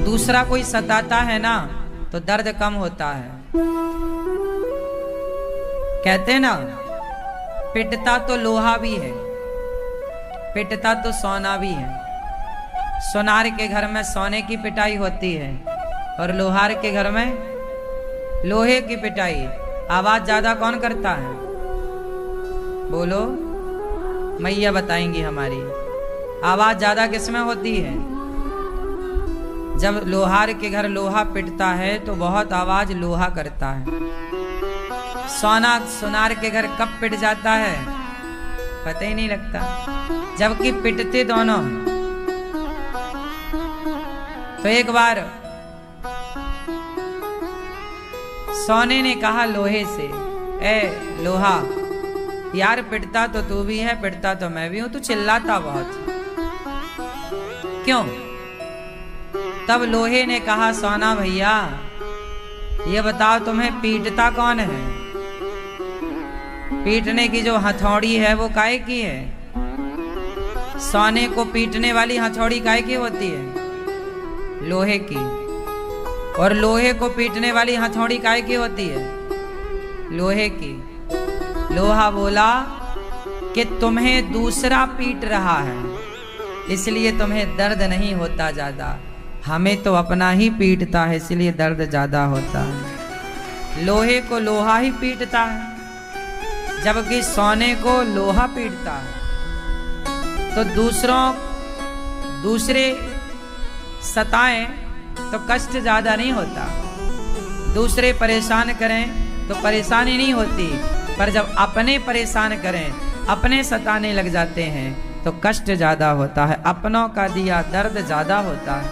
दूसरा कोई सताता है ना तो दर्द कम होता है। कहते ना, पिटता तो लोहा भी है, पिटता तो सोना भी है। सोनार के घर में सोने की पिटाई होती है और लोहार के घर में लोहे की पिटाई। आवाज ज्यादा कौन करता है? बोलो, मैया बताएंगी हमारी। आवाज ज्यादा किसमें होती है? जब लोहार के घर लोहा पिटता है तो बहुत आवाज लोहा करता है। सोनार के घर कब पिट जाता है पता ही नहीं लगता, जबकि पिटते दोनों। तो एक बार सोने ने कहा लोहे से, ए लोहा, यार पिटता तो तू भी है, पिटता तो मैं भी हूं, तू चिल्लाता बहुत क्यों? तब लोहे ने कहा, सोना भैया ये बताओ तुम्हें पीटता कौन है? पीटने की जो हथौड़ी है वो काहे की है? सोने को पीटने वाली हथौड़ी काहे की होती है? लोहे की। और लोहे को पीटने वाली हथौड़ी काहे की होती है? लोहे की। लोहा बोला कि तुम्हें दूसरा पीट रहा है इसलिए तुम्हें दर्द नहीं होता ज्यादा, हमें तो अपना ही पीटता है इसलिए दर्द ज्यादा होता है। लोहे को लोहा ही पीटता है जबकि सोने को लोहा पीटता है। तो दूसरे सताएं तो कष्ट ज्यादा नहीं होता, दूसरे परेशान करें तो परेशानी नहीं होती, पर जब अपने परेशान करें, अपने सताने लग जाते हैं तो कष्ट ज्यादा होता है। अपनों का दिया दर्द ज्यादा होता है।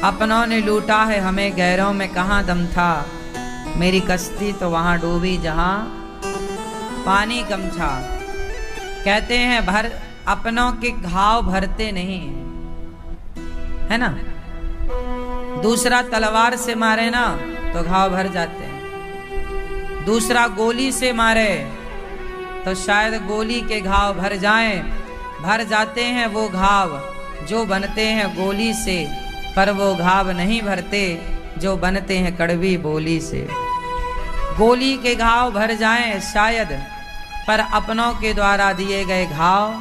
अपनों ने लूटा है हमें, गैरों में कहाँ दम था, मेरी कश्ती तो वहां डूबी जहां पानी कम था। कहते हैं अपनों के घाव भरते नहीं, है ना? दूसरा तलवार से मारे ना तो घाव भर जाते हैं, दूसरा गोली से मारे तो शायद गोली के घाव भर जाएं, भर जाते हैं वो घाव जो बनते हैं गोली से, पर वो घाव नहीं भरते जो बनते हैं कड़वी बोली से। गोली के घाव भर जाएं शायद, पर अपनों के द्वारा दिए गए घाव,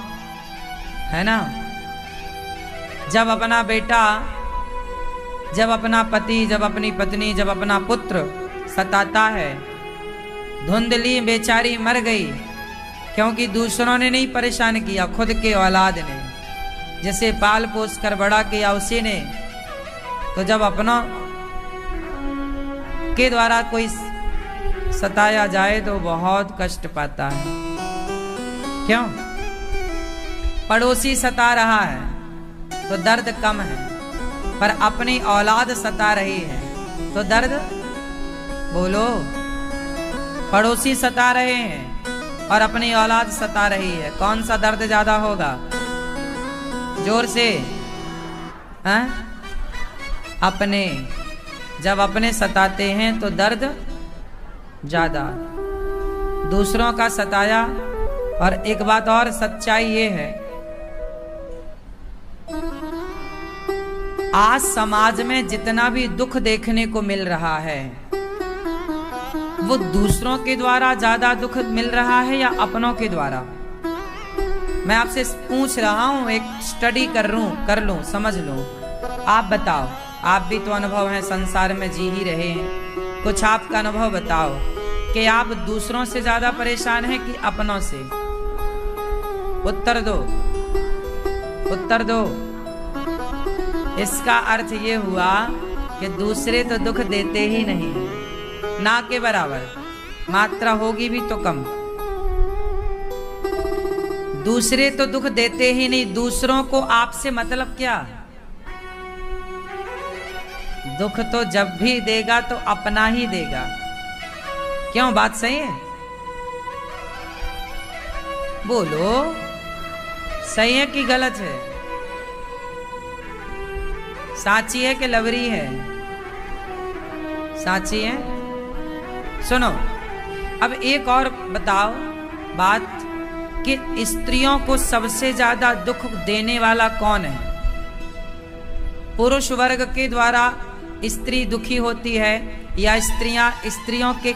है ना? जब अपना बेटा, जब अपना पति, जब अपनी पत्नी, जब अपना पुत्र सताता है, धुंधली बेचारी मर गई क्योंकि दूसरों ने नहीं परेशान किया, खुद के औलाद ने, जिसे पाल पोस कर बड़ा किया उसी ने। तो जब अपनों के द्वारा कोई सताया जाए तो बहुत कष्ट पाता है। क्यों? पड़ोसी सता रहा है तो दर्द कम है, पर अपनी औलाद सता रही है तो दर्द, बोलो, पड़ोसी सता रहे हैं और अपनी औलाद सता रही है, कौन सा दर्द ज्यादा होगा? जोर से, हैं? अपने। जब अपने सताते हैं तो दर्द ज्यादा, दूसरों का सताया। और एक बात और सच्चाई ये है, आज समाज में जितना भी दुख देखने को मिल रहा है वो दूसरों के द्वारा ज्यादा दुख मिल रहा है या अपनों के द्वारा? मैं आपसे पूछ रहा हूं, एक स्टडी कर लूं, समझ लूं। आप बताओ, आप भी तो अनुभव है, संसार में जी ही रहे हैं, कुछ आपका अनुभव बताओ कि आप दूसरों से ज्यादा परेशान हैं कि अपनों से? उत्तर दो, उत्तर दो। इसका अर्थ ये हुआ कि दूसरे तो दुख देते ही नहीं, ना के बराबर, मात्रा होगी भी तो कम। दूसरे तो दुख देते ही नहीं, दूसरों को आपसे मतलब क्या? दुख तो जब भी देगा तो अपना ही देगा। क्यों? बात सही है? बोलो, सही है कि गलत है? साची है कि लवरी है? साची है। सुनो, अब एक और बताओ बात कि स्त्रियों को सबसे ज्यादा दुख देने वाला कौन है? पुरुष वर्ग के द्वारा स्त्री दुखी होती है या स्त्रियां स्त्रियों के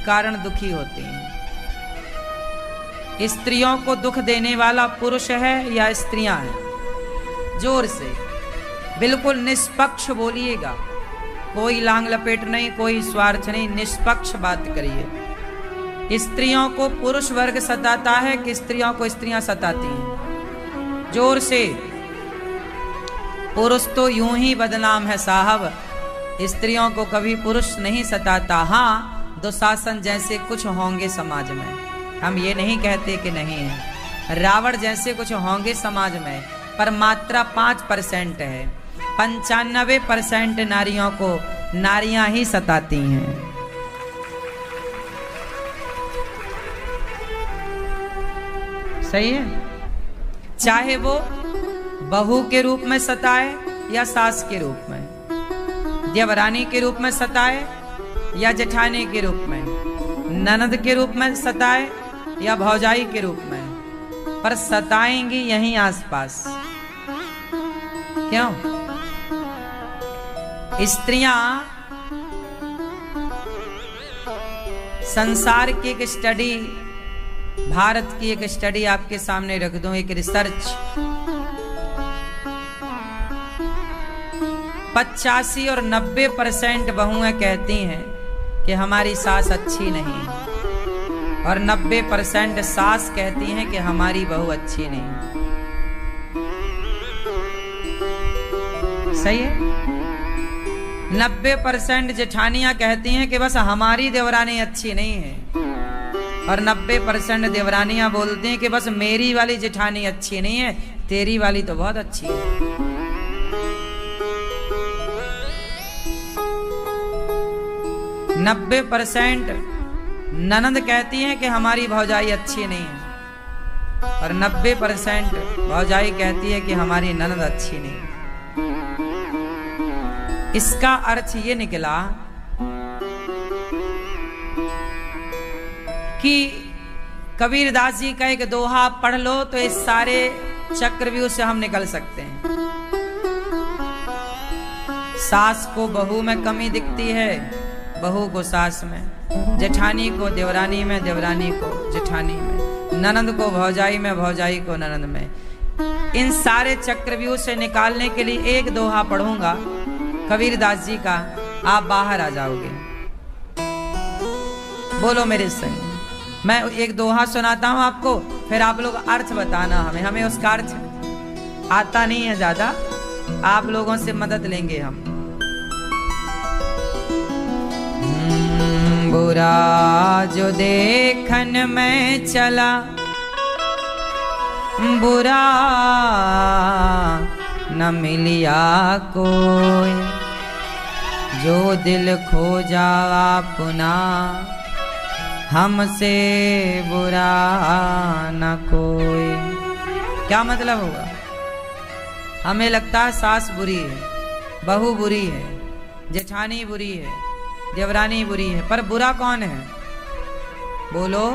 कारण दुखी होती हैं? स्त्रियों को दुख देने वाला पुरुष है या स्त्रियां हैं? जोर से बिल्कुल निष्पक्ष बोलिएगा, कोई लांग लपेट नहीं, कोई स्वार्थ नहीं, निष्पक्ष बात करिए। स्त्रियों को पुरुष वर्ग सताता है कि स्त्रियों को स्त्रियां सताती हैं? जोर से। पुरुष तो यूं ही बदनाम है साहब, स्त्रियों को कभी पुरुष नहीं सताता। हाँ, दुशासन जैसे कुछ होंगे समाज में, हम ये नहीं कहते कि नहीं है। रावण जैसे कुछ होंगे समाज में, पर मात्रा 5% है। 95% नारियों को नारियां ही सताती हैं। सही है? चाहे वो बहू के रूप में सताए या सास के रूप में, देवरानी के रूप में सताए या जेठानी के रूप में, ननद के रूप में सताए या भौजाई के रूप में, पर सताएंगी यहीं आसपास। क्यों? स्त्रियां संसार की एक स्टडी, भारत की एक स्टडी आपके सामने रख दूं, एक रिसर्च। 85 और 90% बहुएं कहती हैं कि हमारी सास अच्छी नहीं है, और 90% सास कहती हैं कि हमारी बहू अच्छी नहीं है। सही है? 90% जेठानियां कहती हैं कि बस हमारी देवरानी अच्छी नहीं है, और 90% देवरानियां बोलती हैं कि बस मेरी वाली जेठानी अच्छी नहीं है, तेरी वाली तो बहुत अच्छी है। 90% ननद कहती हैं कि हमारी भौजाई अच्छी नहीं है, और 90% भौजाई कहती है कि हमारी ननद अच्छी नहीं है। इसका अर्थ ये निकला कि कबीरदास जी का एक दोहा पढ़ लो तो इस सारे चक्रव्यूह से हम निकल सकते हैं। सास को बहू में कमी दिखती है, बहू को सास में, जेठानी को देवरानी में, देवरानी को जेठानी में, ननद को भौजाई में, भौजाई को ननद में। इन सारे चक्रव्यूह से निकालने के लिए एक दोहा पढ़ूंगा कबीरदास जी का, आप बाहर आ जाओगे। बोलो मेरे संग। मैं एक दोहा सुनाता हूं आपको, फिर आप लोग अर्थ बताना हमें उसका अर्थ आता नहीं है ज्यादा, आप लोगों से मदद लेंगे हम। बुरा जो देखन में चला, बुरा न मिलिया कोई, जो दिल खोजा अपना, हमसे बुरा न कोई। क्या मतलब होगा? हमें लगता है सास बुरी है, बहू बुरी है, जेठानी बुरी है, देवरानी बुरी है, पर बुरा कौन है? बोलो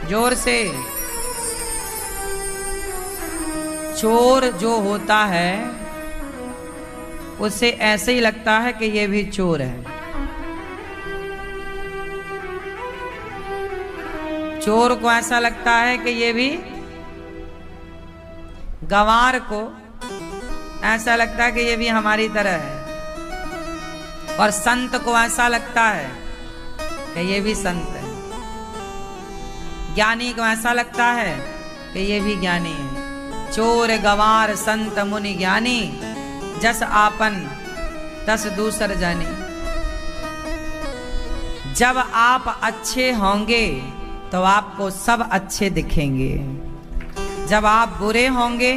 जोर से। चोर जो होता है उसे ऐसे ही लगता है कि ये भी चोर है। चोर को ऐसा लगता है कि ये भी, गंवार को ऐसा लगता है कि ये भी हमारी तरह है, और संत को ऐसा लगता है कि ये भी संत है, ज्ञानी को ऐसा लगता है कि ये भी ज्ञानी है। चोर गंवार संत मुनि ज्ञानी, जस आपन तस दूसर जानी। जब आप अच्छे होंगे तो आपको सब अच्छे दिखेंगे, जब आप बुरे होंगे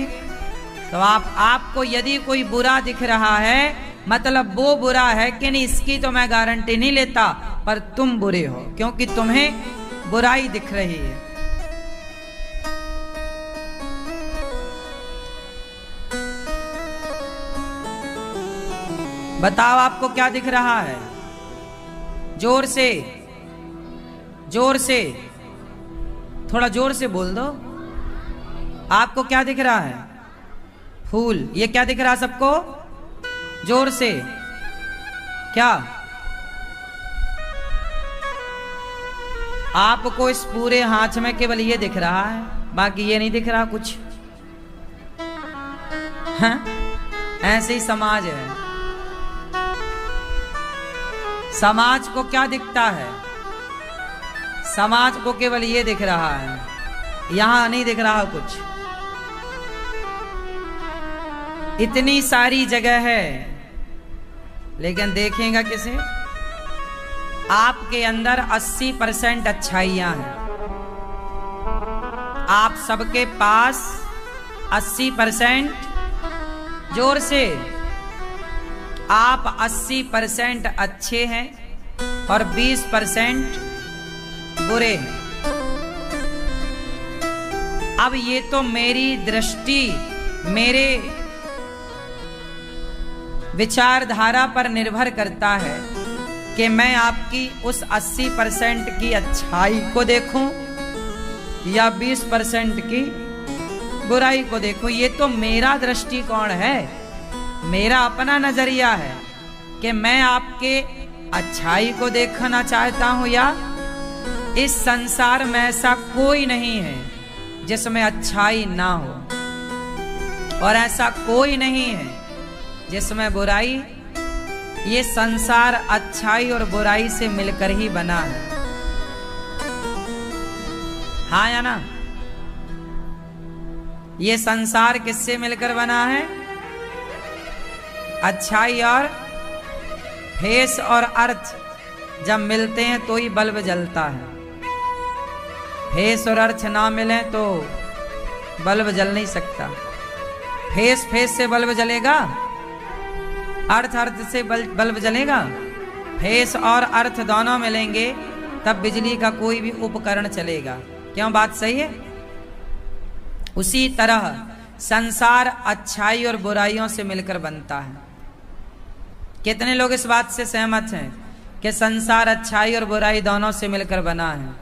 तो आपको यदि कोई बुरा दिख रहा है, मतलब वो बुरा है कि नहीं, इसकी तो मैं गारंटी नहीं लेता, पर तुम बुरे हो क्योंकि तुम्हें बुराई दिख रही है। बताओ आपको क्या दिख रहा है? जोर से, जोर से, थोड़ा जोर से बोल दो। आपको क्या दिख रहा है? फूल। ये क्या दिख रहा है सबको? जोर से। क्या आपको इस पूरे हाथ में केवल ये दिख रहा है, बाकी ये नहीं दिख रहा कुछ? हाँ? ऐसे ही समाज है। समाज को क्या दिखता है? समाज को केवल ये दिख रहा है, यहां नहीं दिख रहा कुछ। इतनी सारी जगह है, लेकिन देखेगा किसे? आपके अंदर 80% अच्छाइयां हैं। आप सबके पास 80%, जोर से, आप 80% अच्छे हैं और 20% बुरे हैं। अब ये तो मेरी दृष्टि, मेरे विचारधारा पर निर्भर करता है कि मैं आपकी उस 80% की अच्छाई को देखूं या 20% की बुराई को देखूं। ये तो मेरा दृष्टिकोण है, मेरा अपना नजरिया है कि मैं आपके अच्छाई को देखना चाहता हूं, या इस संसार में ऐसा कोई नहीं है जिसमें अच्छाई ना हो, और ऐसा कोई नहीं है जिसमें बुराई। ये संसार अच्छाई और बुराई से मिलकर ही बना है, हाँ या ना? ये संसार किससे मिलकर बना है? अच्छाई और फेस और अर्थ जब मिलते हैं तो ही बल्ब जलता है। फेस और अर्थ ना मिले तो बल्ब जल नहीं सकता। फेस से बल्ब जलेगा, अर्थ से बल्ब जलेगा। फेस और अर्थ दोनों मिलेंगे तब बिजली का कोई भी उपकरण चलेगा। क्यों? बात सही है? उसी तरह संसार अच्छाई और बुराइयों से मिलकर बनता है। कितने लोग इस बात से सहमत हैं कि संसार अच्छाई और बुराई दोनों से मिलकर बना है?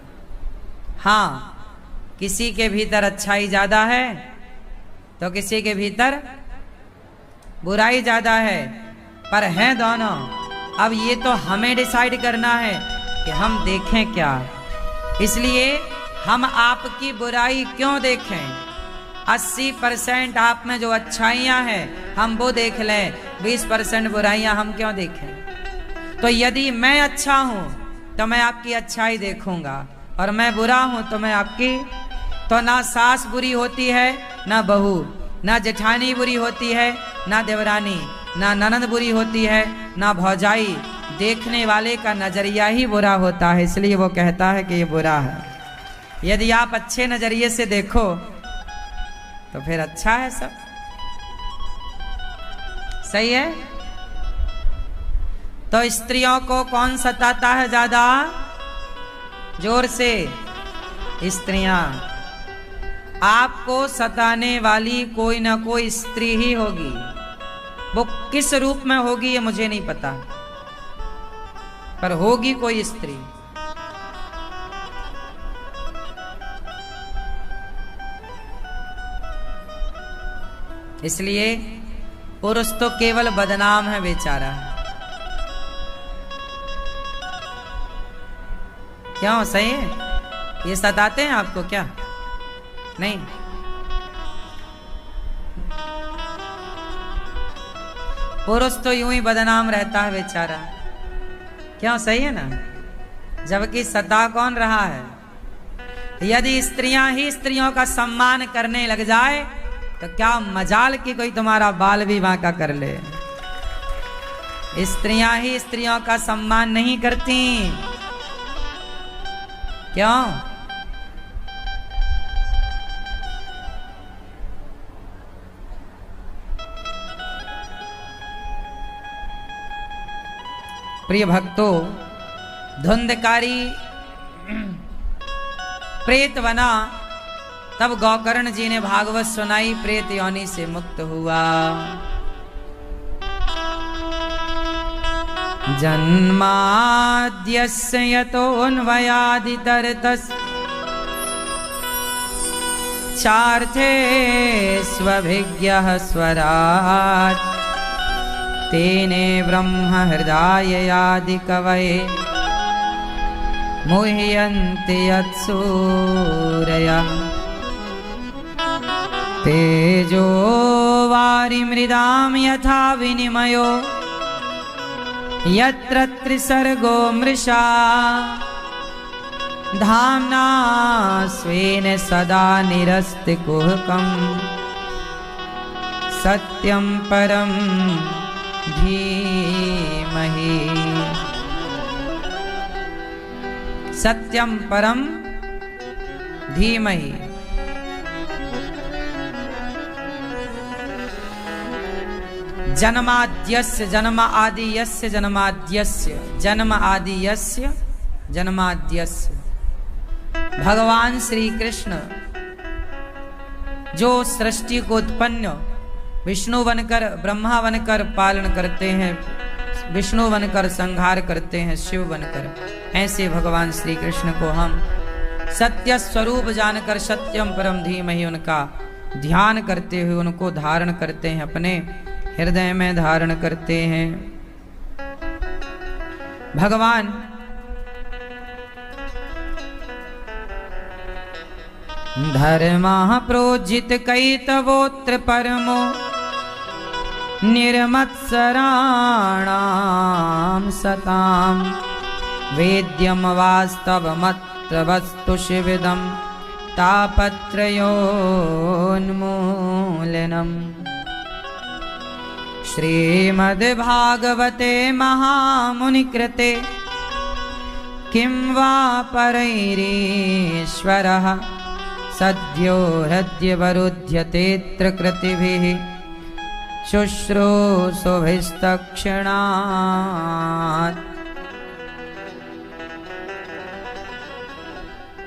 हाँ, किसी के भीतर अच्छाई ज्यादा है तो किसी के भीतर बुराई ज्यादा है, पर है दोनों। अब ये तो हमें डिसाइड करना है कि हम देखें क्या। इसलिए हम आपकी बुराई क्यों देखें? 80% आप में जो अच्छाइयां हैं हम वो देख लें, 20% बुराइयां हम क्यों देखें? तो यदि मैं अच्छा हूं तो मैं आपकी अच्छाई देखूंगा, और मैं बुरा हूं तो मैं आपकी। तो ना सास बुरी होती है, ना बहू, ना जेठानी बुरी होती है, ना देवरानी, ना ननद बुरी होती है, ना भौजाई। देखने वाले का नजरिया ही बुरा होता है, इसलिए वो कहता है कि ये बुरा है। यदि आप अच्छे नजरिए से देखो तो फिर अच्छा है सब, सही है। तो स्त्रियों को कौन सताता है ज्यादा? जोर से, स्त्रियां। आपको सताने वाली कोई ना कोई स्त्री ही होगी। वो किस रूप में होगी ये मुझे नहीं पता, पर होगी कोई स्त्री। इसलिए पुरुष तो केवल बदनाम है बेचारा। क्यों? सही है? ये सताते हैं आपको क्या? नहीं। पुरुष तो यूं ही बदनाम रहता है बेचारा। क्यों? सही है ना? जबकि सता कौन रहा है? यदि स्त्रियां ही स्त्रियों का सम्मान करने लग जाए तो क्या मजाल कि कोई तुम्हारा बाल भी बांका कर ले। स्त्रियां ही स्त्रियों का सम्मान नहीं करती। क्यों? प्रिय भक्तों, धुंधकारी प्रेत बना, तब गौकर्ण जी ने भागवत सुनाई, प्रेत योनि से मुक्त हुआ। जन्माद्यस्य यतोऽन्वयादितरतश्चार्थे स्वभिज्ञः स्वराट् तेने ब्रह्म हृदय कवये मुह्यन्ति यत्सूरयः तेजो वारिमृदां यथा विनिमयो यत्र त्रिसर्गो मृषा धाम्ना स्वेन सदा निरस्तिकुहकं सत्यं परं धीमहि सत्यं परं धीमहि। जन्माद्यस्य जन्म आदि यस्य जन्माद्यस्य जन्म आदि यस्य जन्माद्यस्य। भगवान श्री कृष्ण जो सृष्टि को उत्पन्न विष्णु बनकर ब्रह्मा बनकर पालन करते हैं, विष्णु बनकर संहार करते हैं, शिव बनकर, ऐसे भगवान श्री कृष्ण को हम सत्य स्वरूप जानकर सत्यम परम धीमहि उनका ध्यान करते हुए उनको धारण करते हैं, अपने हृदय में धारण करते हैं। भगवान धर्मः प्रोज्झित कैतवोत्र परमो निर्मत्सराणां सतां वेद्यं वास्तवमत्र वस्तु शिविदं तापत्रयोन्मूलनम्। श्रीमद्भागवते महामुनिकृते किं वा परैरीश्वरः सद्यो हृद्यवरुध्यतेऽत्र कृतिभिः शुश्रूषुभिस्तक्षणात्।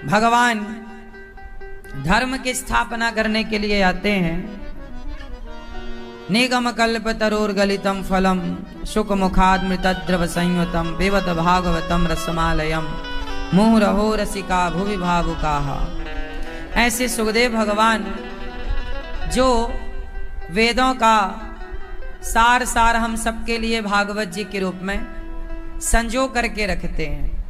भगवान धर्म की स्थापना करने के लिए आते हैं। निगम कल्प तरोर्गलितम फलम शुक मुखाद मृतद्रव संयुतम पिबत भागवतम रसमालयम मुहुरहो रसिका भुवि भावुकाः। ऐसे सुखदेव भगवान जो वेदों का सार हम सबके लिए भागवत जी के रूप में संजो करके रखते हैं,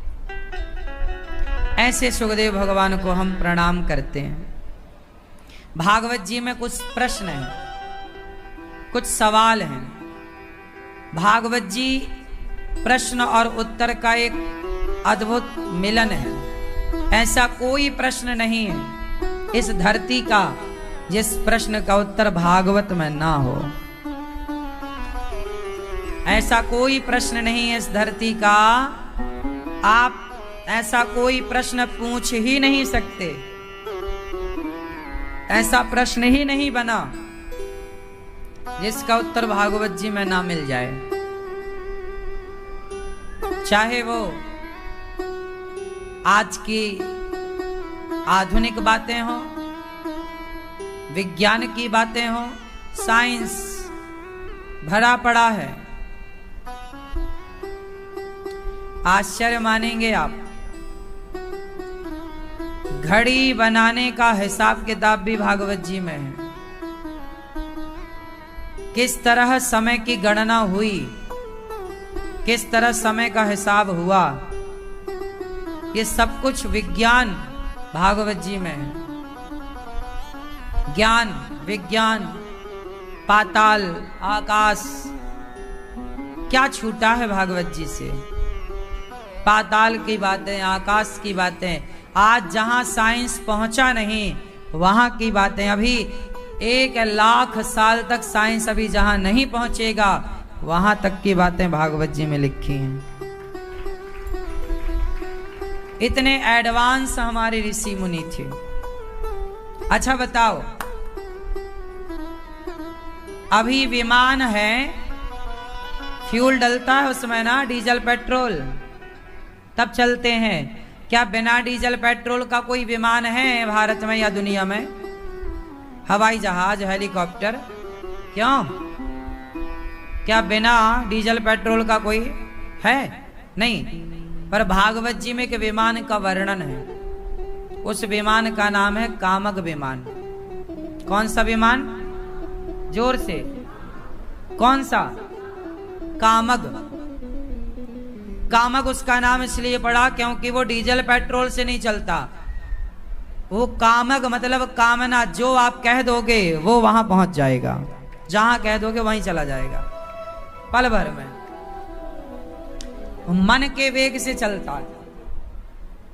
ऐसे सुखदेव भगवान को हम प्रणाम करते हैं। भागवत जी में कुछ प्रश्न हैं, कुछ सवाल हैं। भागवत जी प्रश्न और उत्तर का एक अद्भुत मिलन है। ऐसा कोई प्रश्न नहीं है इस धरती का जिस प्रश्न का उत्तर भागवत में ना हो। ऐसा कोई प्रश्न नहीं है इस धरती का, आप ऐसा कोई प्रश्न पूछ ही नहीं सकते, ऐसा प्रश्न ही नहीं बना जिसका उत्तर भागवत जी में ना मिल जाए। चाहे वो आज की आधुनिक बातें हो, विज्ञान की बातें हो, साइंस भरा पड़ा है। आश्चर्य मानेंगे आप, घड़ी बनाने का हिसाब किताब भी भागवत जी में है। किस तरह समय की गणना हुई, किस तरह समय का हिसाब हुआ, ये सब कुछ विज्ञान भागवत जी में है। ज्ञान, विज्ञान, पाताल, आकाश, क्या छूटा है भागवत जी से? पाताल की बातें, आकाश की बातें, आज जहां साइंस पहुंचा नहीं वहां की बातें, अभी 1,00,000 साल तक साइंस अभी जहां नहीं पहुंचेगा वहां तक की बातें भागवत जी में लिखी हैं। इतने एडवांस हमारे ऋषि मुनि थे। अच्छा बताओ, अभी विमान है, फ्यूल डलता है उसमें ना, डीजल पेट्रोल, तब चलते हैं। क्या बिना डीजल पेट्रोल का कोई विमान है भारत में या दुनिया में? हवाई जहाज, हेलीकॉप्टर, क्यों? क्या बिना डीजल पेट्रोल का कोई है? नहीं। पर भागवत जी में एक विमान का वर्णन है। उस विमान का नाम है कामक विमान। कौन सा विमान? जोर से, कौन सा? कामग। कामग उसका नाम इसलिए पड़ा क्योंकि वो डीजल पेट्रोल से नहीं चलता। वो कामग मतलब कामना, जो आप कह दोगे वो वहां पहुंच जाएगा, जहां कह दोगे वहीं चला जाएगा पल भर में। मन के वेग से चलता है,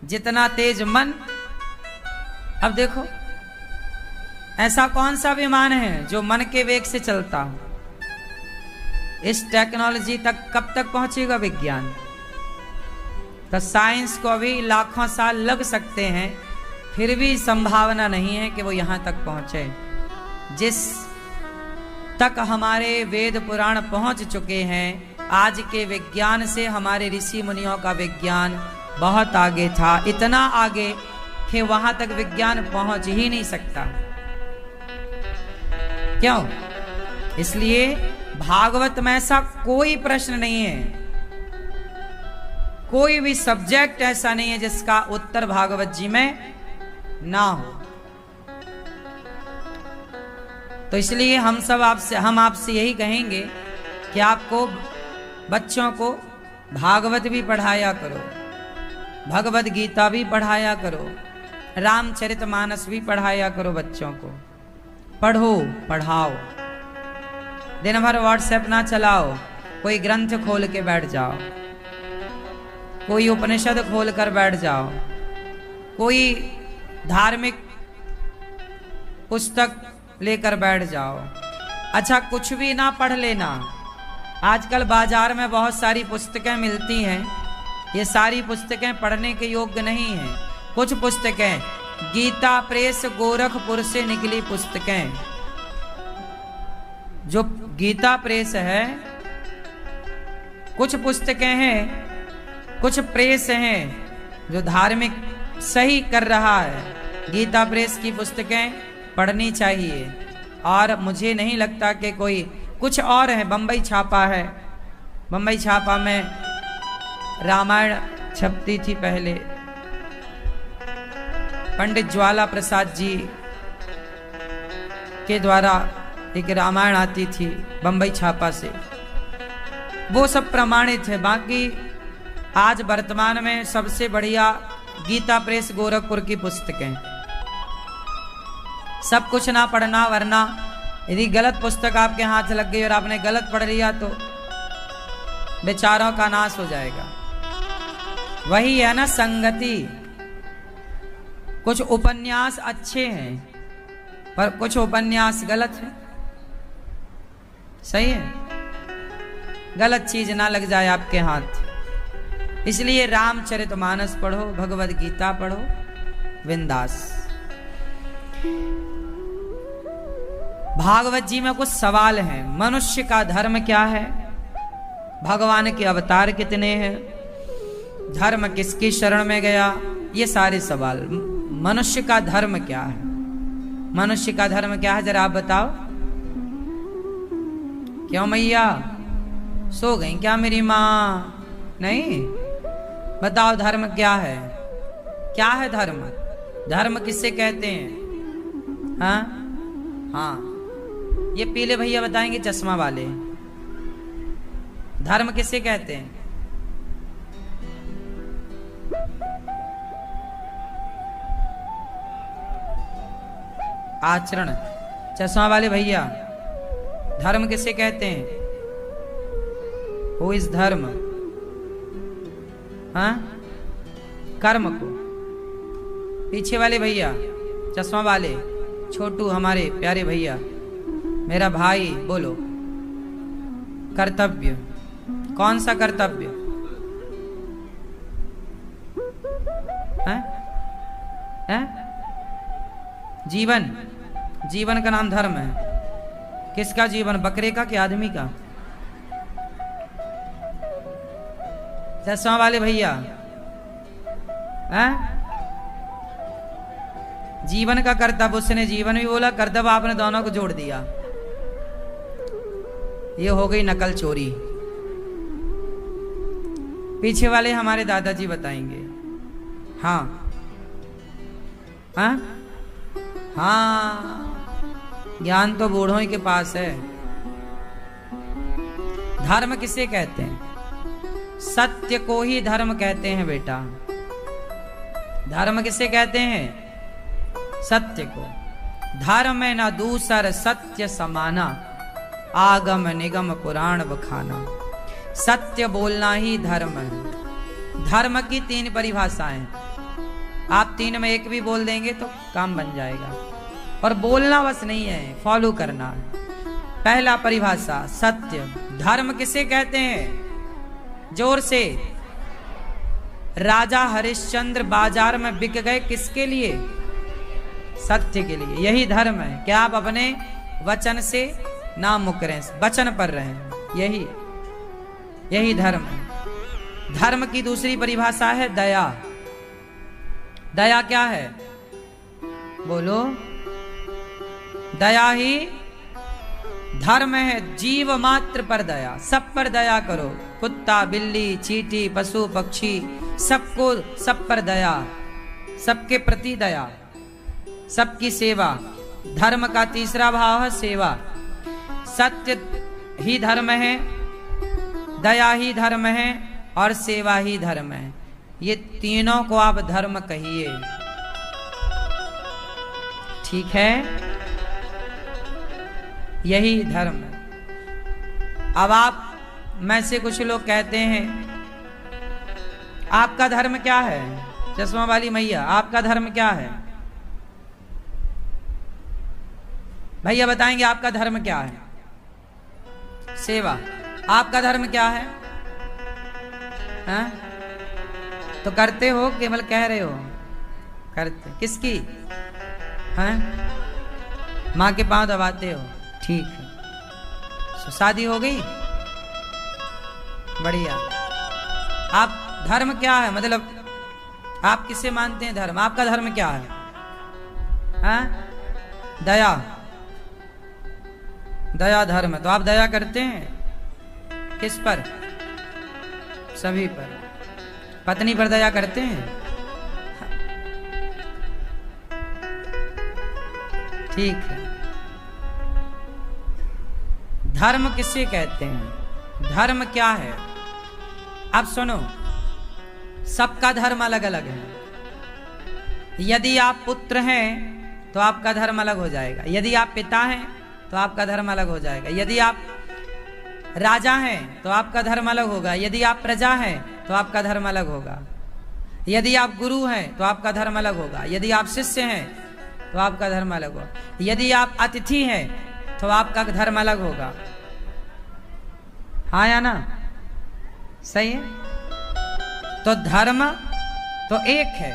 जितना तेज मन। अब देखो ऐसा कौन सा विमान है जो मन के वेग से चलता हो? इस टेक्नोलॉजी तक कब तक पहुंचेगा विज्ञान? तो साइंस को अभी लाखों साल लग सकते हैं, फिर भी संभावना नहीं है कि वो यहां तक पहुंचे। जिस तक हमारे वेद पुराण पहुंच चुके हैं, आज के विज्ञान से हमारे ऋषि मुनियों का विज्ञान बहुत आगे था, इतना आगे कि वहां तक विज्ञान पहुंच ही नहीं सकता। क्यों? इसलिए भागवत में ऐसा कोई प्रश्न नहीं है, कोई भी सब्जेक्ट ऐसा नहीं है जिसका उत्तर भागवत जी में ना हो। तो इसलिए हम आपसे यही कहेंगे कि आपको बच्चों को भागवत भी पढ़ाया करो, भगवद गीता भी पढ़ाया करो, रामचरितमानस भी पढ़ाया करो। बच्चों को पढ़ो, पढ़ाओ। दिन भर व्हाट्सएप ना चलाओ, कोई ग्रंथ खोल के बैठ जाओ, कोई उपनिषद खोल कर बैठ जाओ, कोई धार्मिक पुस्तक लेकर बैठ जाओ। अच्छा कुछ भी ना पढ़ लेना। आजकल बाजार में बहुत सारी पुस्तकें मिलती हैं, ये सारी पुस्तकें पढ़ने के योग्य नहीं हैं। कुछ पुस्तकें गीता प्रेस गोरखपुर से निकली पुस्तकें, जो गीता प्रेस है, कुछ पुस्तकें हैं, कुछ प्रेस हैं जो धार्मिक सही कर रहा है। गीता प्रेस की पुस्तकें पढ़नी चाहिए। और मुझे नहीं लगता कि कोई कुछ और है, बम्बई छापा है, बम्बई छापा में रामायण छपती थी पहले, पंडित ज्वाला प्रसाद जी के द्वारा एक रामायण आती थी बम्बई छापा से, वो सब प्रमाणित है। बाकी आज वर्तमान में सबसे बढ़िया गीता प्रेस गोरखपुर की पुस्तकें। सब कुछ ना पढ़ना, वरना यदि गलत पुस्तक आपके हाथ लग गई और आपने गलत पढ़ लिया तो बेचारों का नाश हो जाएगा। वही है ना संगति। कुछ उपन्यास अच्छे हैं पर कुछ उपन्यास गलत है। सही है, गलत चीज ना लग जाए आपके हाथ। इसलिए रामचरितमानस पढ़ो, भगवद गीता पढ़ो, बिंदास। भागवत जी में कुछ सवाल हैं। मनुष्य का धर्म क्या है? भगवान के अवतार कितने हैं? धर्म किसकी शरण में गया? ये सारे सवाल। मनुष्य का धर्म क्या है? मनुष्य का धर्म क्या है जरा आप बताओ। क्यों मैया सो गई क्या मेरी माँ? नहीं, बताओ धर्म क्या है? क्या है धर्म? धर्म किससे कहते हैं? हाँ हाँ, ये पीले भैया बताएंगे चश्मा वाले। धर्म किससे कहते हैं? आचरण। चश्मा वाले भैया, धर्म किससे कहते हैं? Who is धर्म? हाँ, कर्म को। पीछे वाले भैया, चश्मा वाले, छोटू हमारे प्यारे भैया, मेरा भाई, बोलो। कर्तव्य। कौन सा कर्तव्य? है? है? जीवन। जीवन का नाम धर्म है। किसका जीवन? बकरे का कि आदमी का? चश्मा वाले भैया, हैं? जीवन का कर्तव्य। उसने जीवन भी बोला, कर्तव्य आपने दोनों को जोड़ दिया। ये हो गई नकल चोरी। पीछे वाले हमारे दादाजी बताएंगे। हाँ हाँ हाँ, ज्ञान तो बूढ़ों ही के पास है। धर्म किसे कहते हैं? सत्य को ही धर्म कहते हैं बेटा। धर्म किसे कहते हैं? सत्य को। धर्म है न दूसर सत्य समाना, आगम निगम पुराण बखाना। सत्य बोलना ही धर्म है। धर्म की 3 परिभाषाएं, आप 3 में एक भी बोल देंगे तो काम बन जाएगा। और बोलना बस नहीं है, फॉलो करना है। पहला परिभाषा सत्य। धर्म किसे कहते हैं? जोर से। राजा हरिश्चंद्र बाजार में बिक गए किसके लिए? सत्य के लिए। यही धर्म है। क्या आप अपने वचन से ना मुकरें, वचन पर रहें। यही धर्म है। धर्म की दूसरी परिभाषा है दया। दया क्या है? बोलो। दया ही धर्म है। जीव मात्र पर दया, सब पर दया करो। कुत्ता, बिल्ली, चींटी, पशु, पक्षी, सबको, सब पर दया, सबके प्रति दया, सबकी सेवा। धर्म का तीसरा भाव है सेवा। सत्य ही धर्म है, दया ही धर्म है और सेवा ही धर्म है। ये तीनों को आप धर्म कहिए, ठीक है? यही धर्म है। अब आप में से कुछ लोग कहते हैं आपका धर्म क्या है? चश्मा वाली मैया, आपका धर्म क्या है? भैया बताएंगे आपका धर्म क्या है? सेवा। आपका धर्म क्या है? हाँ? तो करते हो केवल कह रहे हो? करते। किसकी? हाँ? माँ के पांव दबाते हो, ठीक है। शादी हो गई? बढ़िया। आप धर्म क्या है? मतलब आप किसे मानते हैं धर्म? आपका धर्म क्या है? हाँ? दया। दया धर्म है। तो आप दया करते हैं किस पर? सभी पर। पत्नी पर दया करते हैं? ठीक है। धर्म किसे कहते हैं? धर्म क्या है? अब सुनो, सबका धर्म अलग अलग है। यदि आप पुत्र हैं तो आपका धर्म अलग हो जाएगा। यदि आप पिता हैं तो आपका धर्म अलग हो जाएगा। यदि आप राजा हैं तो आपका धर्म अलग होगा। यदि आप प्रजा हैं तो आपका धर्म अलग होगा। यदि आप गुरु हैं तो आपका धर्म अलग होगा। यदि आप शिष्य हैं तो आपका धर्म अलग होगा। यदि आप अतिथि हैं तो आपका धर्म अलग होगा। हाँ या ना? सही है? तो धर्म तो एक है,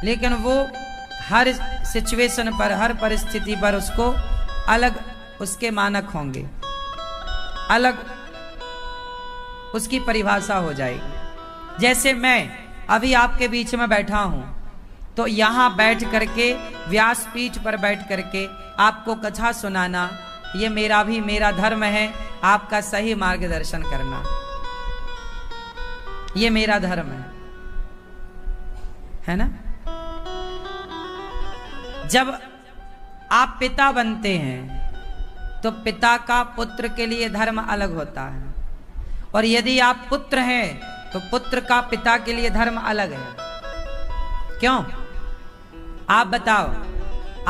लेकिन वो हर सिचुएशन पर, हर परिस्थिति पर उसको अलग, उसके मानक होंगे, अलग उसकी परिभाषा हो जाएगी। जैसे मैं अभी आपके बीच में बैठा हूं, तो यहां बैठ करके, व्यासपीठ पर बैठ करके आपको कथा सुनाना, ये मेरा धर्म है। आपका सही मार्गदर्शन करना, ये मेरा धर्म है ना? जब आप पिता बनते हैं तो पिता का पुत्र के लिए धर्म अलग होता है, और यदि आप पुत्र हैं तो पुत्र का पिता के लिए धर्म अलग है। क्यों? आप बताओ।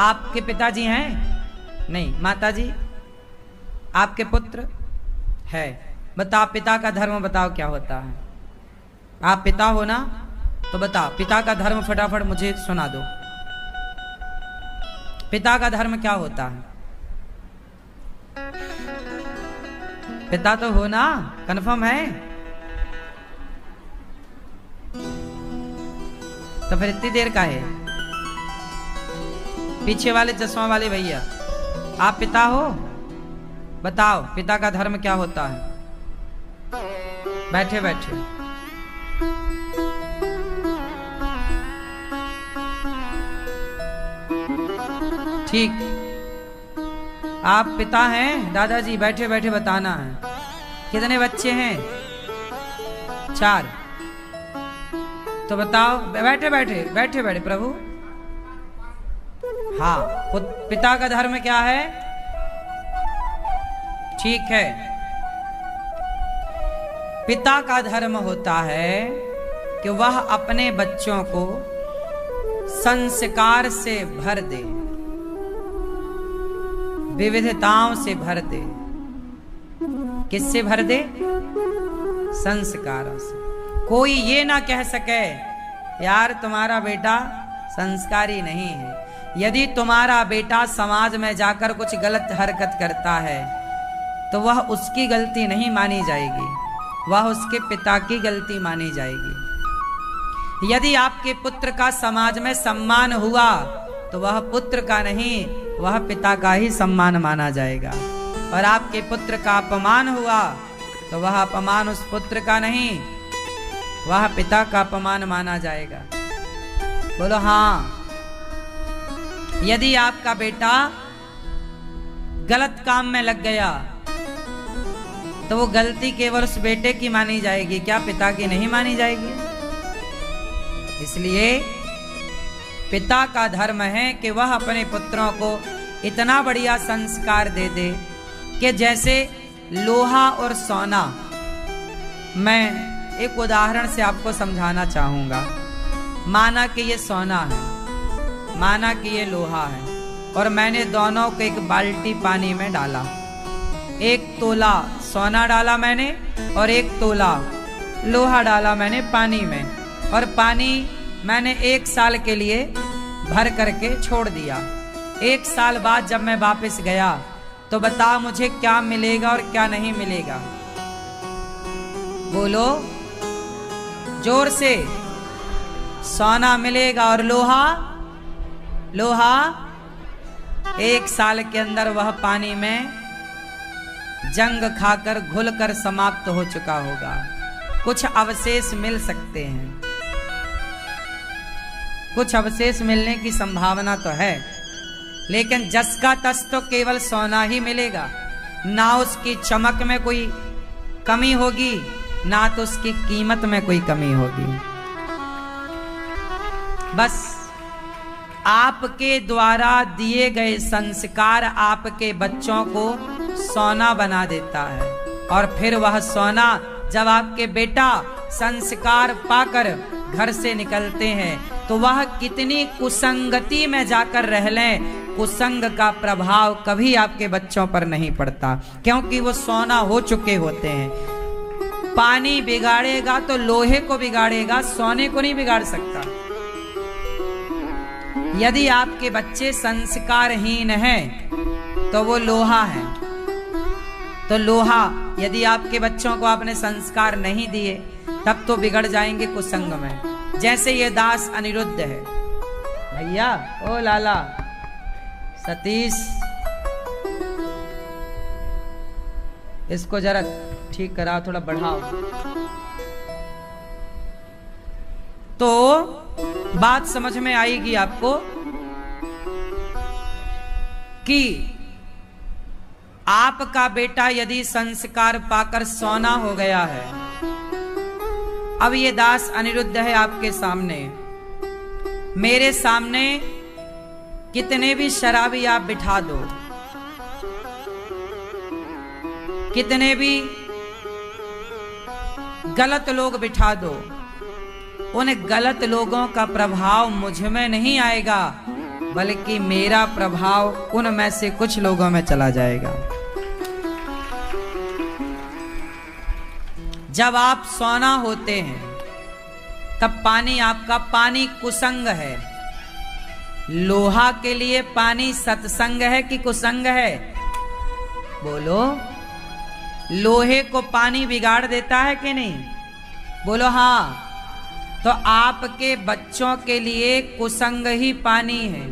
आपके पिताजी हैं? नहीं। माताजी? आपके पुत्र है? बताओ, पिता का धर्म बताओ क्या होता है? आप पिता हो ना, तो बताओ पिता का धर्म फटाफट मुझे सुना दो। पिता का धर्म क्या होता है? पिता तो हो ना? कन्फर्म है? तो फिर इतनी देर का है? पीछे वाले चश्मा वाले भैया, आप पिता हो? बताओ पिता का धर्म क्या होता है? बैठे बैठे। ठीक, आप पिता हैं? दादाजी बैठे बैठे बताना है। कितने बच्चे हैं? 4। तो बताओ, बैठे बैठे बैठे बैठे प्रभु। हाँ, पिता का धर्म क्या है? ठीक है। पिता का धर्म होता है कि वह अपने बच्चों को संस्कार से भर दे, विविधताओं से भर दे। किससे भर दे? संस्कारों से। कोई ये ना कह सके यार तुम्हारा बेटा संस्कारी नहीं है। यदि तुम्हारा बेटा समाज में जाकर कुछ गलत हरकत करता है तो वह उसकी गलती नहीं मानी जाएगी, वह उसके पिता की गलती मानी जाएगी। यदि आपके पुत्र का समाज में सम्मान हुआ तो वह पुत्र का नहीं, वह पिता का ही सम्मान माना जाएगा। और आपके पुत्र का अपमान हुआ तो वह अपमान उस पुत्र का नहीं, वह पिता का अपमान माना जाएगा। बोलो हाँ। यदि आपका बेटा गलत काम में लग गया तो वो गलती केवल उस बेटे की मानी जाएगी, क्या पिता की नहीं मानी जाएगी? इसलिए पिता का धर्म है कि वह अपने पुत्रों को इतना बढ़िया संस्कार दे दे कि जैसे लोहा और सोना। मैं एक उदाहरण से आपको समझाना चाहूंगा। माना कि ये सोना है, माना कि ये लोहा है, और मैंने दोनों को एक बाल्टी पानी में डाला। 1 तोला सोना डाला मैंने और 1 तोला लोहा डाला मैंने पानी में, और पानी मैंने 1 साल के लिए भर करके छोड़ दिया। 1 साल बाद जब मैं वापस गया तो बता मुझे क्या मिलेगा और क्या नहीं मिलेगा? बोलो जोर से। सोना मिलेगा और लोहा, लोहा 1 साल के अंदर वह पानी में जंग खाकर घुलकर समाप्त हो चुका होगा। कुछ अवशेष मिल सकते हैं, कुछ अवशेष मिलने की संभावना तो है, लेकिन जस का तस तो केवल सोना ही मिलेगा। ना उसकी चमक में कोई कमी होगी, ना तो उसकी कीमत में कोई कमी होगी। बस आपके द्वारा दिए गए संस्कार आपके बच्चों को सोना बना देता है। और फिर वह सोना जब आपके बेटा संस्कार पाकर घर से निकलते हैं तो वह कितनी कुसंगति में जाकर रह लें, कुसंग का प्रभाव कभी आपके बच्चों पर नहीं पड़ता, क्योंकि वो सोना हो चुके होते हैं। पानी बिगाड़ेगा तो लोहे को बिगाड़ेगा, सोने को नहीं बिगाड़ सकता। यदि आपके बच्चे संस्कारहीन हैं तो वो लोहा है। तो लोहा, यदि आपके बच्चों को आपने संस्कार नहीं दिए तब तो बिगड़ जाएंगे कुसंग में। जैसे ये दास अनिरुद्ध है। भैया ओ लाला सतीश, इसको जरा ठीक कराओ, थोड़ा बढ़ाओ। तो बात समझ में आएगी आपको कि आपका बेटा यदि संस्कार पाकर सोना हो गया है। अब ये दास अनिरुद्ध है आपके सामने, मेरे सामने कितने भी शराबी आप बिठा दो, कितने भी गलत लोग बिठा दो, उन गलत लोगों का प्रभाव मुझ में नहीं आएगा, बल्कि मेरा प्रभाव उनमें से कुछ लोगों में चला जाएगा। जब आप सोना होते हैं तब पानी आपका पानी कुसंग है। लोहा के लिए पानी सत्संग है कि कुसंग है? बोलो। लोहे को पानी बिगाड़ देता है कि नहीं? बोलो हाँ। तो आपके बच्चों के लिए कुसंग ही पानी है,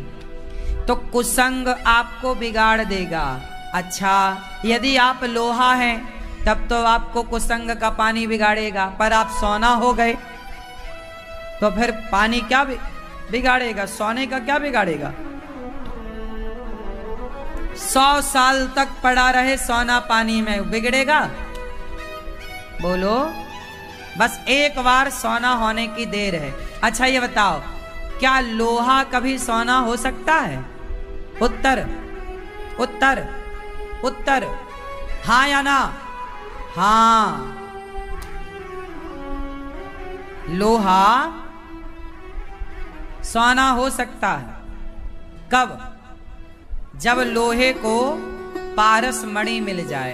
तो कुसंग आपको बिगाड़ देगा। अच्छा, यदि आप लोहा हैं तब तो आपको कुसंग का पानी बिगाड़ेगा, पर आप सोना हो गए तो फिर पानी क्या बिगाड़ेगा? सोने का क्या बिगाड़ेगा? 100 साल तक पड़ा रहे सोना पानी में, बिगड़ेगा? बोलो। बस एक बार सोना होने की देर है। अच्छा ये बताओ, क्या लोहा कभी सोना हो सकता है? उत्तर उत्तर उत्तर, हाँ या ना? हाँ। लोहा सोना हो सकता है। कब? जब लोहे को पारस मणि मिल जाए।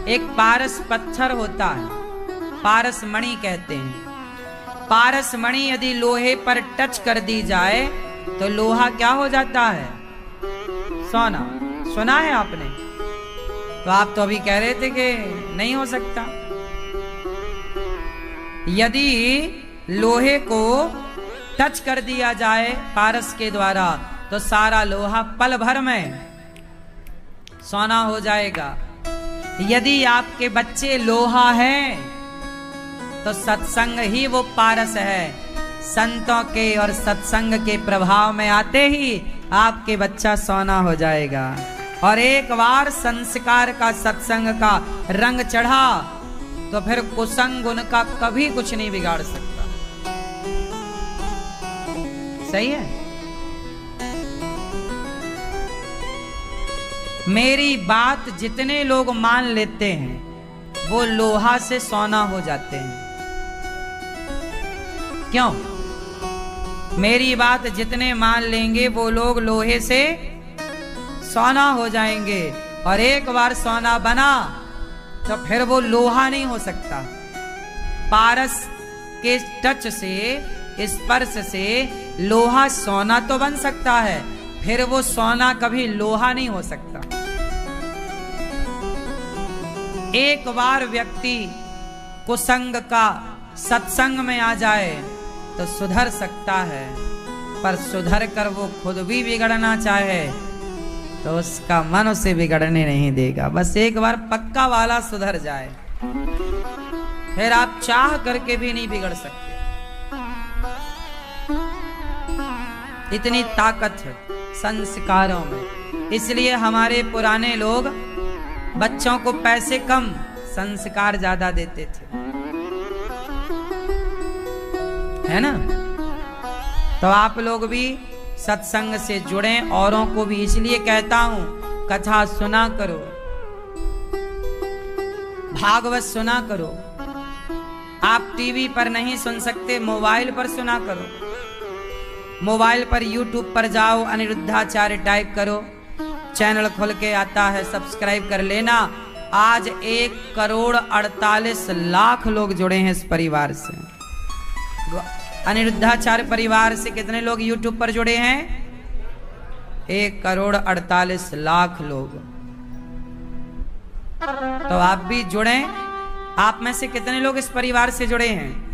एक पारस पत्थर होता है, पारस मणि कहते हैं। पारस मणि यदि लोहे पर टच कर दी जाए तो लोहा क्या हो जाता है? सोना। सुना है आपने? तो आप तो अभी कह रहे थे कि नहीं हो सकता। यदि लोहे को टच कर दिया जाए पारस के द्वारा तो सारा लोहा पल भर में सोना हो जाएगा। यदि आपके बच्चे लोहा है तो सत्संग ही वो पारस है। संतों के और सत्संग के प्रभाव में आते ही आपके बच्चा सोना हो जाएगा। और एक बार संस्कार का, सत्संग का रंग चढ़ा तो फिर कुसंग उनका कभी कुछ नहीं बिगाड़ सकता। सही है? मेरी बात जितने लोग मान लेते हैं वो लोहा से सोना हो जाते हैं। क्यों? मेरी बात जितने मान लेंगे वो लोग लोहे से सोना हो जाएंगे। और एक बार सोना बना तो फिर वो लोहा नहीं हो सकता। पारस के टच से, स्पर्श से लोहा सोना तो बन सकता है, फिर वो सोना कभी लोहा नहीं हो सकता। एक बार व्यक्ति कुसंग का सत्संग में आ जाए तो सुधर सकता है, पर सुधर कर वो खुद भी बिगड़ना चाहे तो उसका मन उसे बिगड़ने नहीं देगा। बस एक बार पक्का वाला सुधर जाए, फिर आप चाह करके भी नहीं बिगड़ सकते। इतनी ताकत है संस्कारों में। इसलिए हमारे पुराने लोग बच्चों को पैसे कम, संस्कार ज्यादा देते थे, है ना? तो आप लोग भी सत्संग से जुड़े, औरों को भी इसलिए कहता हूं कथा सुना करो, भागवत सुना करो। आप टीवी पर नहीं सुन सकते, मोबाइल पर सुना करो। मोबाइल पर यूट्यूब पर जाओ, अनिरुद्धाचार्य टाइप करो, चैनल खोल के आता है, सब्सक्राइब कर लेना। आज 1,48,00,000 लोग जुड़े हैं इस परिवार से। अनिरुद्धाचार्य परिवार से कितने लोग यूट्यूब पर जुड़े हैं? 1,48,00,000 लोग। तो आप भी जुड़े। आप में से कितने लोग इस परिवार से जुड़े हैं?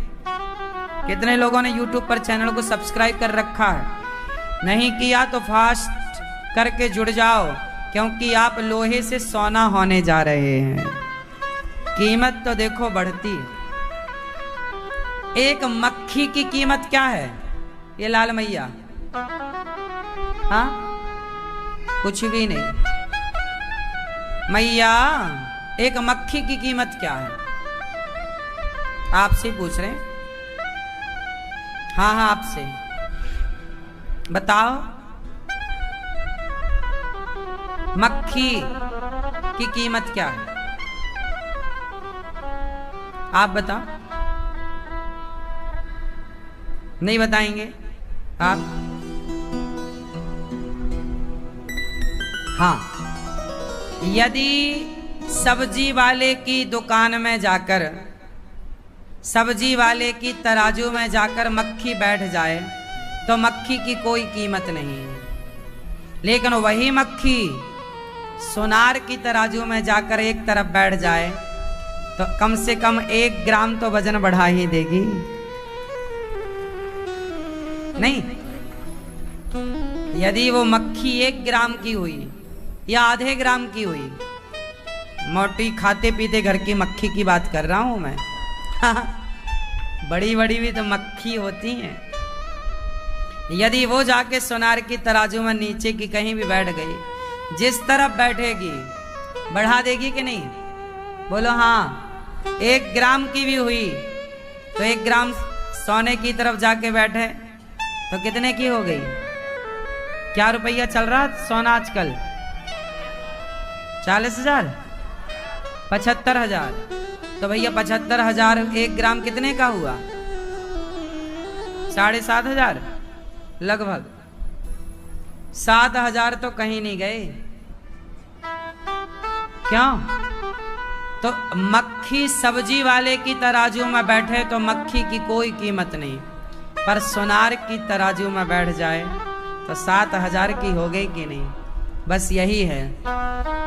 कितने लोगों ने YouTube पर चैनल को सब्सक्राइब कर रखा है? नहीं किया तो फास्ट करके जुड़ जाओ, क्योंकि आप लोहे से सोना होने जा रहे हैं। कीमत तो देखो बढ़ती है। एक मक्खी की कीमत क्या है? ये लाल मैया, हाँ, कुछ भी नहीं। मैया, एक मक्खी की कीमत क्या है? आपसे पूछ रहे हैं। हाँ हाँ, आपसे बताओ, मक्खी की कीमत क्या है? आप बताओ। नहीं बताएंगे आप? हाँ, यदि सब्जी वाले की दुकान में जाकर, सब्जी वाले की तराजू में जाकर मक्खी बैठ जाए तो मक्खी की कोई कीमत नहीं है। लेकिन वही मक्खी सोनार की तराजू में जाकर एक तरफ बैठ जाए तो कम से कम 1 ग्राम तो वजन बढ़ा ही देगी। नहीं, यदि वो मक्खी 1 ग्राम की हुई या आधे ग्राम की हुई, मोटी खाते पीते घर की मक्खी की बात कर रहा हूं मैं। बड़ी बड़ी भी तो मक्खी होती हैं। यदि वो जाके सोनार की तराजू में नीचे की कहीं भी बैठ गई, जिस तरफ बैठेगी बढ़ा देगी कि नहीं? बोलो हाँ। 1 ग्राम की भी हुई तो 1 ग्राम सोने की तरफ जाके बैठे तो कितने की हो गई? क्या रुपया चल रहा सोना आजकल? 40,000, 75,000। तो भैया 75,000 1 ग्राम कितने का हुआ? 7,500 लगभग। 7,000 तो कहीं नहीं गए। क्यों? तो मक्खी सब्जी वाले की तराजू में बैठे तो मक्खी की कोई कीमत नहीं, पर सोनार की तराजू में बैठ जाए तो 7,000 की हो गई कि नहीं। बस यही है,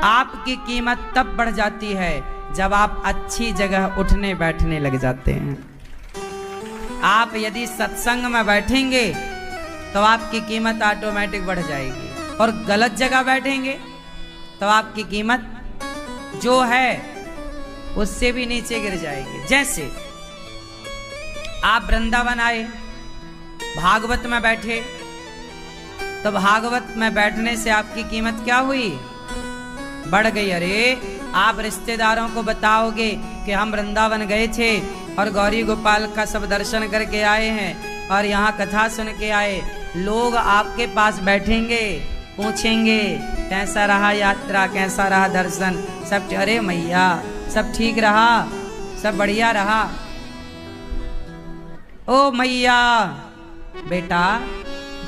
आपकी कीमत तब बढ़ जाती है जब आप अच्छी जगह उठने बैठने लग जाते हैं। आप यदि सत्संग में बैठेंगे तो आपकी कीमत ऑटोमेटिक बढ़ जाएगी, और गलत जगह बैठेंगे तो आपकी कीमत जो है उससे भी नीचे गिर जाएगी। जैसे आप वृंदावन आए, भागवत में बैठे, तो भागवत में बैठने से आपकी कीमत क्या हुई? बढ़ गई। अरे आप रिश्तेदारों को बताओगे कि हम वृंदावन गए थे और गौरी गोपाल का सब दर्शन करके आए हैं और यहाँ कथा सुन के आए, लोग आपके पास बैठेंगे, पूछेंगे कैसा रहा यात्रा, कैसा रहा दर्शन, सब अरे मैया सब ठीक रहा, सब बढ़िया रहा। ओ मैया बेटा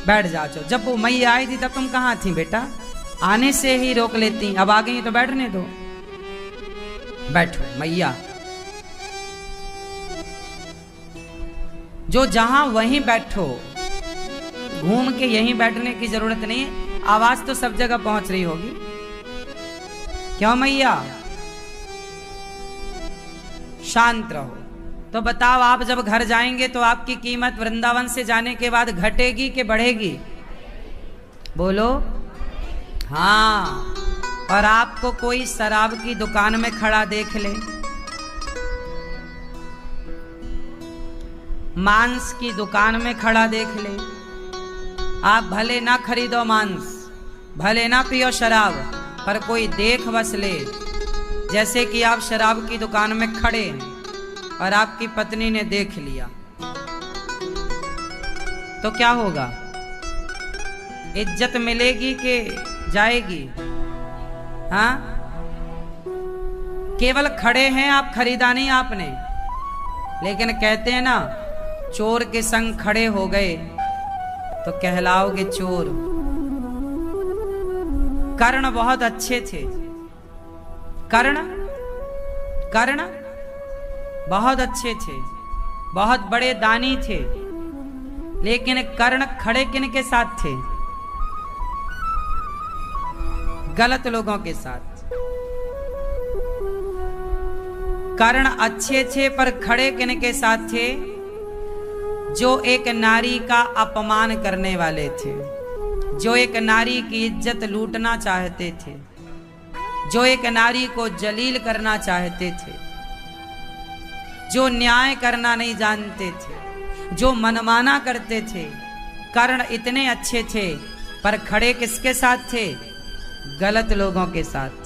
बैठ जाओ। जब वो मैया आई थी तब तुम कहाँ थी बेटा? आने से ही रोक लेती, अब आ गई तो बैठने दो। बैठो मैया। जो जहां वहीं बैठो, घूम के यहीं बैठने की जरूरत नहीं है, आवाज तो सब जगह पहुंच रही होगी। क्यों मैया? शांत रहो। तो बताओ, आप जब घर जाएंगे तो आपकी कीमत वृंदावन से जाने के बाद घटेगी कि बढ़ेगी? बोलो। हाँ। और आपको कोई शराब की दुकान में खड़ा देख ले, मांस की दुकान में खड़ा देख ले, आप भले ना खरीदो मांस, भले ना पियो शराब, पर कोई देख बस ले जैसे कि आप शराब की दुकान में खड़े हैं और आपकी पत्नी ने देख लिया, तो क्या होगा? इज्जत मिलेगी कि जाएगी? हाँ? केवल खड़े हैं आप, खरीदा नहीं आपने। लेकिन कहते हैं ना, चोर के संग खड़े हो गए तो कहलाओगे चोर। कर्ण बहुत अच्छे थे, कर्ण बहुत अच्छे थे, बहुत बड़े दानी थे, लेकिन कर्ण खड़े किन के साथ थे? गलत लोगों के साथ। कर्ण अच्छे थे पर खड़े किन के साथ थे? जो एक नारी का अपमान करने वाले थे, जो एक नारी की इज्जत लूटना चाहते थे, जो एक नारी को जलील करना चाहते थे, जो न्याय करना नहीं जानते थे, जो मनमाना करते थे। कर्ण इतने अच्छे थे पर खड़े किसके साथ थे? गलत लोगों के साथ।